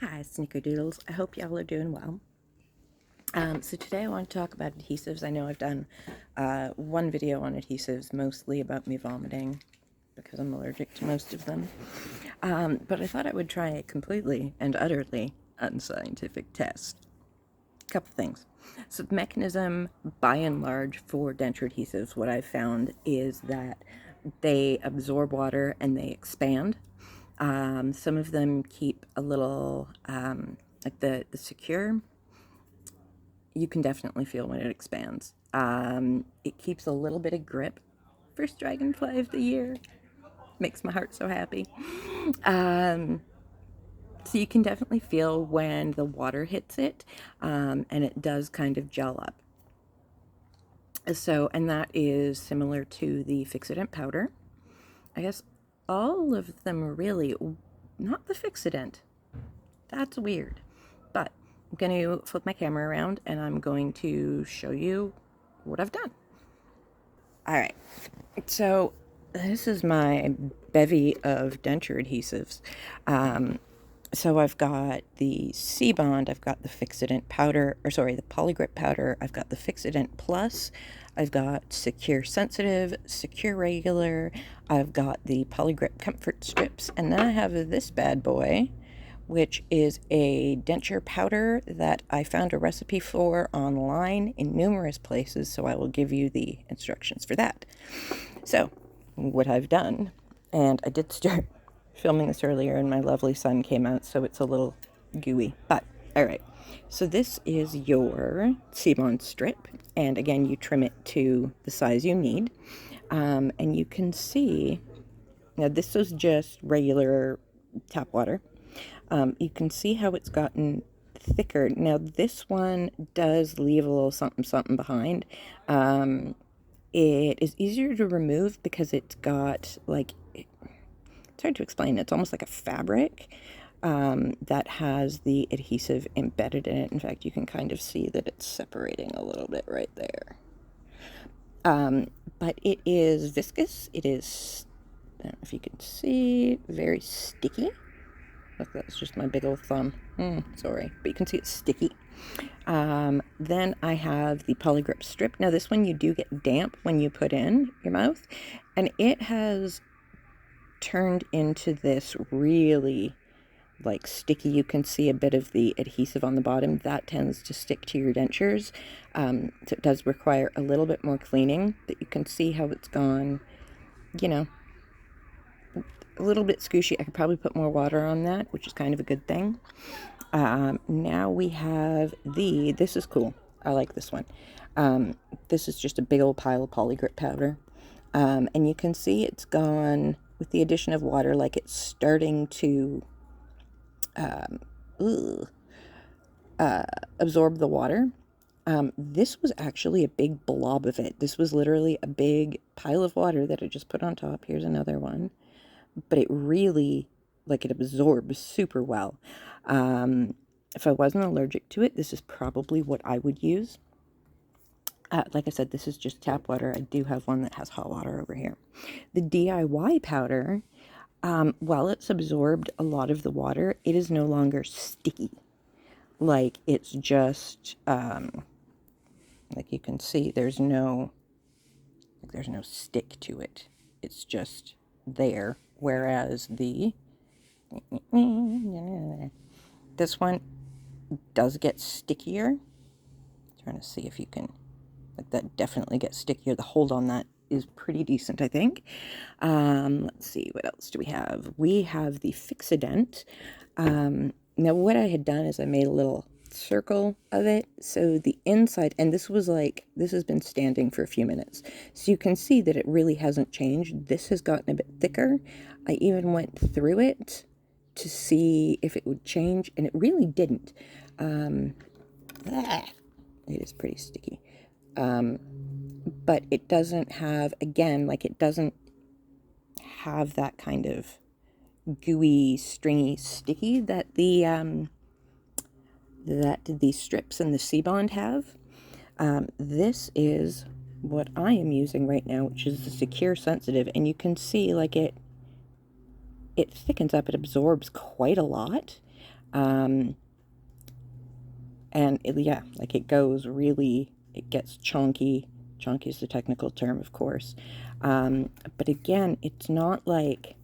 Hi, Snickerdoodles. I hope y'all are doing well. So today I want to talk about adhesives. I know I've done one video on adhesives, mostly about me vomiting because I'm allergic to most of them. But I thought I would try a completely and utterly unscientific test. A couple things. So the mechanism, by and large, for denture adhesives, what I've found is that they absorb water and they expand. Some of them keep a little, like the secure, you can definitely feel when it expands. It keeps a little bit of grip. First dragonfly of the year. Makes my heart so happy. So you can definitely feel when the water hits it, and it does kind of gel up. So, and that is similar to the fixodent powder. I guess all of them really, not the fixodent. That's weird. But I'm going to flip my camera around and I'm going to show you what I've done. All right. So this is my bevy of denture adhesives. So I've got the seabond, I've got the fixodent powder, or sorry, the poligrip powder, I've got the fixodent plus, I've got secure sensitive, secure regular, I've got the poligrip comfort strips, and then I have this bad boy, which is a denture powder that I found a recipe for online in numerous places, so I will give you the instructions for that. So, what I've done, and I did start filming this earlier and my lovely son came out, so it's a little gooey, but all right. So this is your seabond strip, and again, you trim it to the size you need, and you can see, now this was just regular tap water. You can see how it's gotten thicker. Now this one does leave a little something something behind. It is easier to remove because it's got like, it's hard to explain. It's almost like a fabric that has the adhesive embedded in it. In fact, you can kind of see that it's separating a little bit right there. But it is viscous. It is, I don't know if you can see, very sticky. Look, that's just my big old thumb. Sorry, but you can see it's sticky. Then I have the polygrip strip. Now this one you do get damp when you put in your mouth, and it has turned into this really like sticky. You can see a bit of the adhesive on the bottom. That tends to stick to your dentures. So it does require a little bit more cleaning, but you can see how it's gone, you know, a little bit squishy. I could probably put more water on that, which is kind of a good thing. Now we have this is cool. I like this one. This is just a big old pile of polygrip powder. And you can see it's gone, with the addition of water, like it's starting to absorb the water. This was actually a big blob of it. This was literally a big pile of water that I just put on top. Here's another one. But it really, like, it absorbs super well. If I wasn't allergic to it, this is probably what I would use. Like I said, this is just tap water. I do have one that has hot water over here. The DIY powder, while it's absorbed a lot of the water, it is no longer sticky. Like, it's just, like you can see, there's no stick to it. It's just there. Whereas this one does get stickier. I'm trying to see if you can, like, that definitely gets stickier. The hold on that is pretty decent, I think. Let's see, what else do we have? We have the fixodent. Now what I had done is I made a little circle of it, so the inside, and this has been standing for a few minutes, so you can see that it really hasn't changed. This has gotten a bit thicker. I even went through it to see if it would change, and it really didn't. It is pretty sticky. But it doesn't have, again, like, it doesn't have that kind of gooey, stringy, sticky that the strips and the seabond have. This is what I am using right now, which is the secure sensitive, and you can see, like, it thickens up, it absorbs quite a lot. And yeah, like it goes really, it gets chunky. Chunky is the technical term, of course. But again, it's not like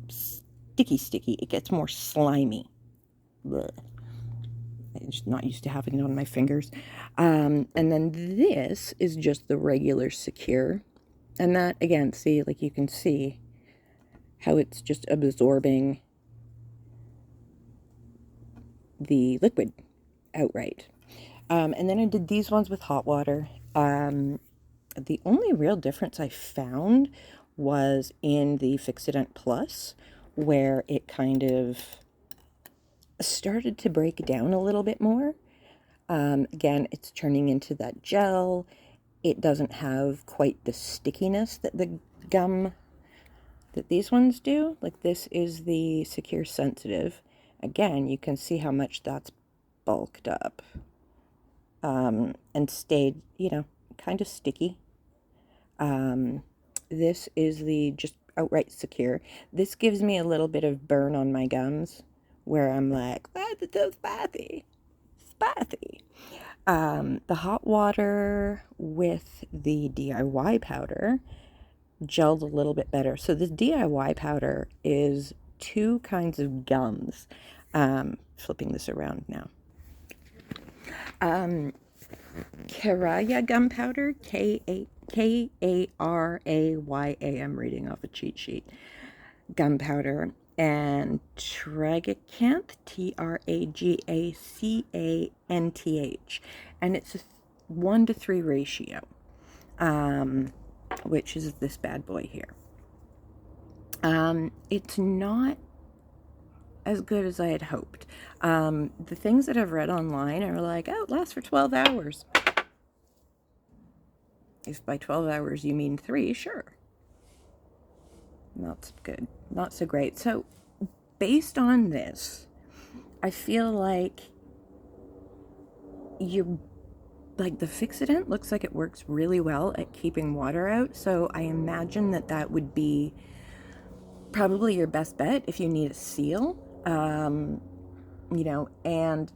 sticky. It gets more slimy. Blech. I'm just not used to having it on my fingers. And then this is just the regular secure. And that, again, see, like you can see how it's just absorbing the liquid outright. And then I did these ones with hot water. The only real difference I found was in the Fixodent Plus, where it kind of started to break down a little bit more. Again, it's turning into that gel. It doesn't have quite the stickiness that the gum that these ones do. Like this is the Secure Sensitive. Again, you can see how much that's bulked up and stayed, you know, kind of sticky. This is the just outright Secure. This gives me a little bit of burn on my gums where I'm like, why is it so spicy? Spicy. The hot water with the DIY powder gelled a little bit better. So this DIY powder is two kinds of gums. Flipping this around now. Karaya gum powder, Karaya. I'm reading off a cheat sheet. Gum powder, and Tragacanth, Tragacanth, and it's a 1-to-3 ratio, which is this bad boy here. It's not as good as I had hoped. The things that I've read online are like, oh, it lasts for 12 hours. If by 12 hours you mean 3, sure. Not so good. Not so great. So based on this, I feel like the Fixodent looks like it works really well at keeping water out. So I imagine that would be probably your best bet if you need a seal. You know, and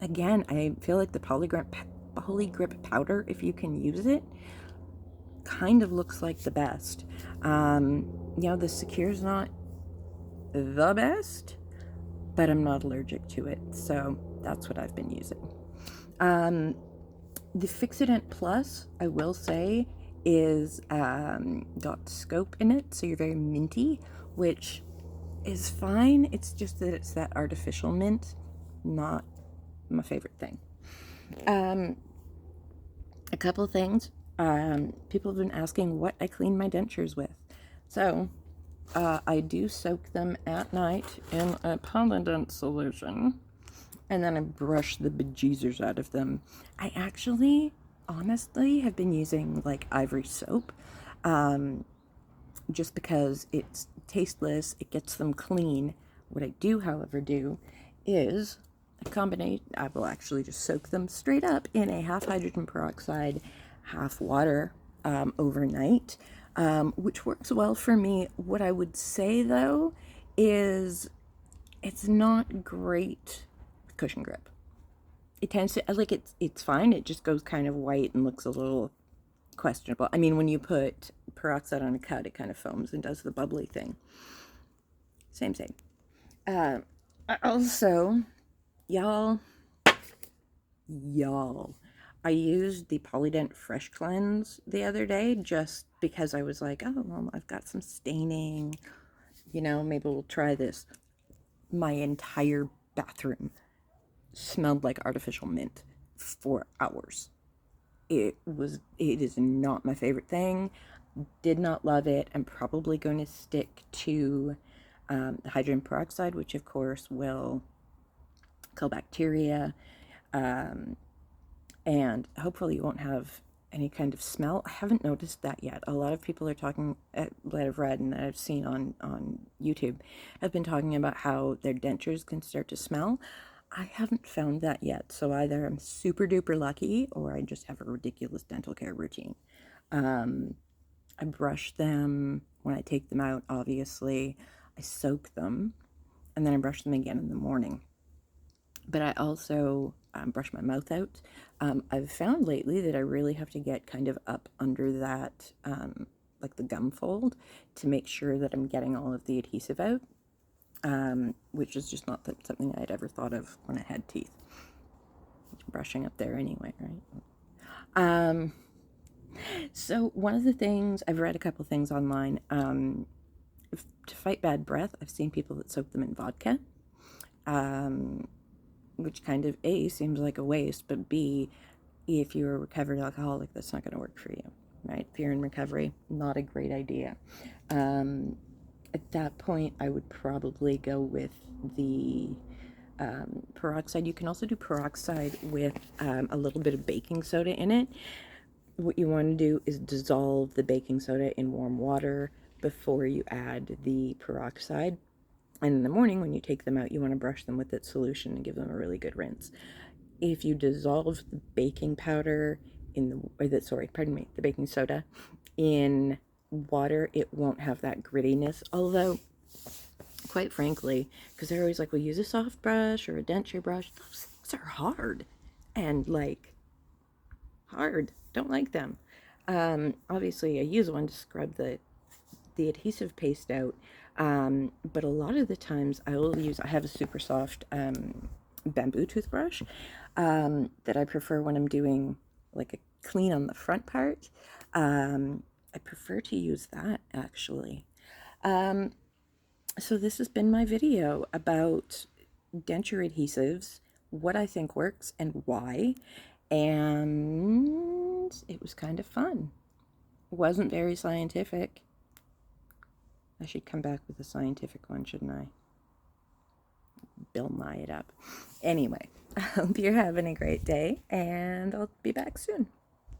again, I feel like the poligrip powder, if you can use it, kind of looks like the best. You know, the Secure's not the best, but I'm not allergic to it, so that's what I've been using. The Fixodent Plus, I will say, is got scope in it, so you're very minty, which is fine. It's just that it's that artificial mint, not my favorite thing. A couple of things. People have been asking what I clean my dentures with. So I do soak them at night in a polydent solution, and then I brush the bejesus out of them. I actually, honestly, have been using like ivory soap, just because it's tasteless, it gets them clean. What I do, however, do is a combination. I will actually just soak them straight up in a half hydrogen peroxide, half water overnight, which works well for me. What I would say though is it's not great with cushion grip. It tends to, like, it's fine. It just goes kind of white and looks a little questionable. I mean, when you put peroxide on a cut, it kind of foams and does the bubbly thing. Same. Also, y'all, I used the Polydent Fresh Cleanse the other day just because I was like, oh, well, I've got some staining, you know, maybe we'll try this. My entire bathroom smelled like artificial mint for hours. It is not my favorite thing. Did not love it. I'm probably going to stick to the hydrogen peroxide, which of course will kill bacteria, and hopefully you won't have any kind of smell. I haven't noticed that yet. A lot of people are talking, that I've read and that I've seen on YouTube, have been talking about how their dentures can start to smell. I haven't found that yet, so either I'm super duper lucky or I just have a ridiculous dental care routine. I brush them when I take them out, obviously. I soak them. and then I brush them again in the morning. But I also brush my mouth out. I've found lately that I really have to get kind of up under that, like the gum fold, to make sure that I'm getting all of the adhesive out, which is just not something I'd ever thought of when I had teeth. Brushing up there anyway, right? So one of the things, I've read a couple things online, to fight bad breath, I've seen people that soak them in vodka, which kind of, A, seems like a waste, but B, if you're a recovered alcoholic, that's not going to work for you, right? If you're in recovery, not a great idea. At that point, I would probably go with the peroxide. You can also do peroxide with a little bit of baking soda in it. What you want to do is dissolve the baking soda in warm water before you add the peroxide. And in the morning, when you take them out, you want to brush them with that solution and give them a really good rinse. If you dissolve the baking powder the baking soda in water, it won't have that grittiness. Although, quite frankly, because they're always like, we'll use a soft brush or a denture brush. Those things are hard and hard. Don't like them. Obviously, I use one to scrub the adhesive paste out, but a lot of the times I have a super soft bamboo toothbrush that I prefer when I'm doing like a clean on the front part. I prefer to use that, actually. So this has been my video about denture adhesives, what I think works and why, and it was kind of fun. It wasn't very scientific. I should come back with a scientific one, shouldn't I? Bill Nye it up. Anyway, I hope you're having a great day, and I'll be back soon.